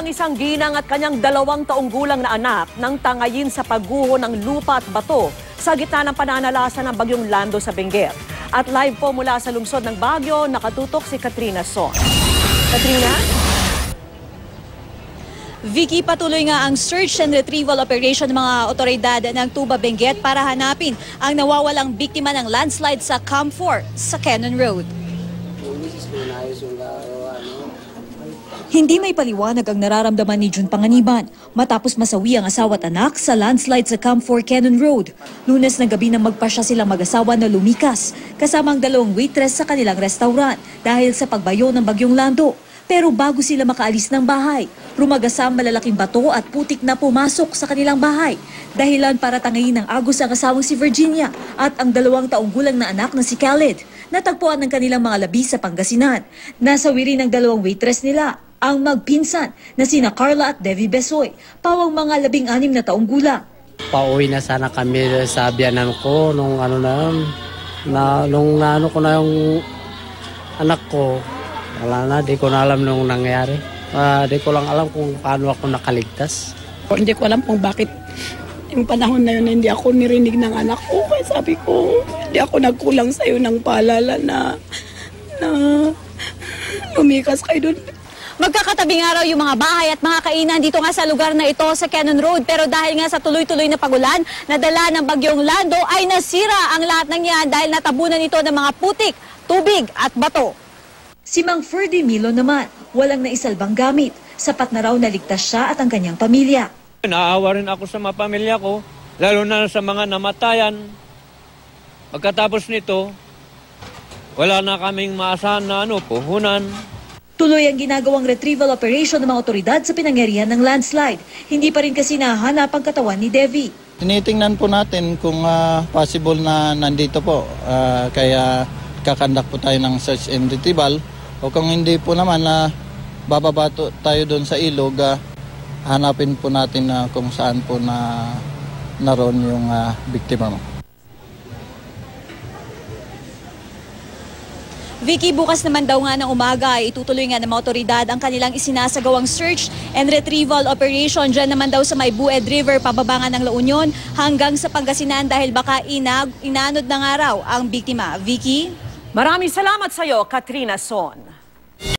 ang isang ginang at kanyang 2 taong gulang na anak nang tangayin sa pagguho ng lupa at bato sa gitna ng pananalasa ng bagyong Lando sa Benguet. At live po mula sa lungsod ng Baguio, nakatutok si Katrina Son. Katrina? Vicky, patuloy nga ang search and retrieval operation ng mga otoridad ng Tuba Benguet para hanapin ang nawawalang biktima ng landslide sa Camp 4 sa Cannon Road. Hindi may paliwanag ang nararamdaman ni June Panganiban matapos masawi ang asawa at anak sa landslide sa Camp 4 Cannon Road. Lunes na gabi nang magpasya silang mag-asawa na lumikas kasama ang 2 waitress sa kanilang restaurant dahil sa pagbayo ng bagyong Lando. Pero bago sila makaalis ng bahay, rumagasang malalaking bato at putik na pumasok sa kanilang bahay. Dahilan para tangayin ng agos ang asawang si Virginia at ang 2 taong gulang na anak na si Khaled. Natagpuan ng kanilang mga labi sa Pangasinan. Nasawi rin ng 2 waitress nila, ang magpinsan na sina Carla at Devi Besoy, pawang mga 16 na taong gulang. Pauwi na sana kami sa biyanan ko nung naano ko na yung anak ko. Wala na, di ko na alam nung nangyari. Di ko lang alam kung paano ako nakaligtas. Hindi ko alam kung bakit yung panahon na yun hindi ako nirinig ng anak ko. Kaya sabi ko, hindi ako nagkulang sa'yo ng paalala na lumikas kayo doon. Magkakatabing araw yung mga bahay at mga kainan dito nga sa lugar na ito sa Cannon Road. Pero dahil nga sa tuloy-tuloy na pagulan na dala ng bagyong Lando ay nasira ang lahat ng yan dahil natabunan ito ng mga putik, tubig at bato. Si Mang Ferdy Milo naman, walang naisalbang gamit. Sapat na raw naligtas siya at ang kanyang pamilya. Naawa rin ako sa mga pamilya ko, lalo na sa mga namatayan. Pagkatapos nito, wala na kaming maasahan na puhunan. Tuloy ang ginagawang retrieval operation ng mga otoridad sa pinangyarihan ng landslide. Hindi pa rin kasi nahanap ang katawan ni Devi. Tinitingnan po natin kung possible na nandito po. Kaya kakandak po tayo ng search and retrieval. O kung hindi po naman bababa tayo doon sa ilog, hanapin po natin kung saan po naroon yung biktima mo. Vicky, bukas naman daw nga ng umaga ay itutuloy nga ng mga otoridad ang kanilang isinasagawang search and retrieval operation. Diyan naman daw sa may Bued River, pababangan ng La Union hanggang sa Pangasinan dahil baka inanod na nga raw ang biktima. Vicky? Maraming salamat sa iyo, Katrina Son.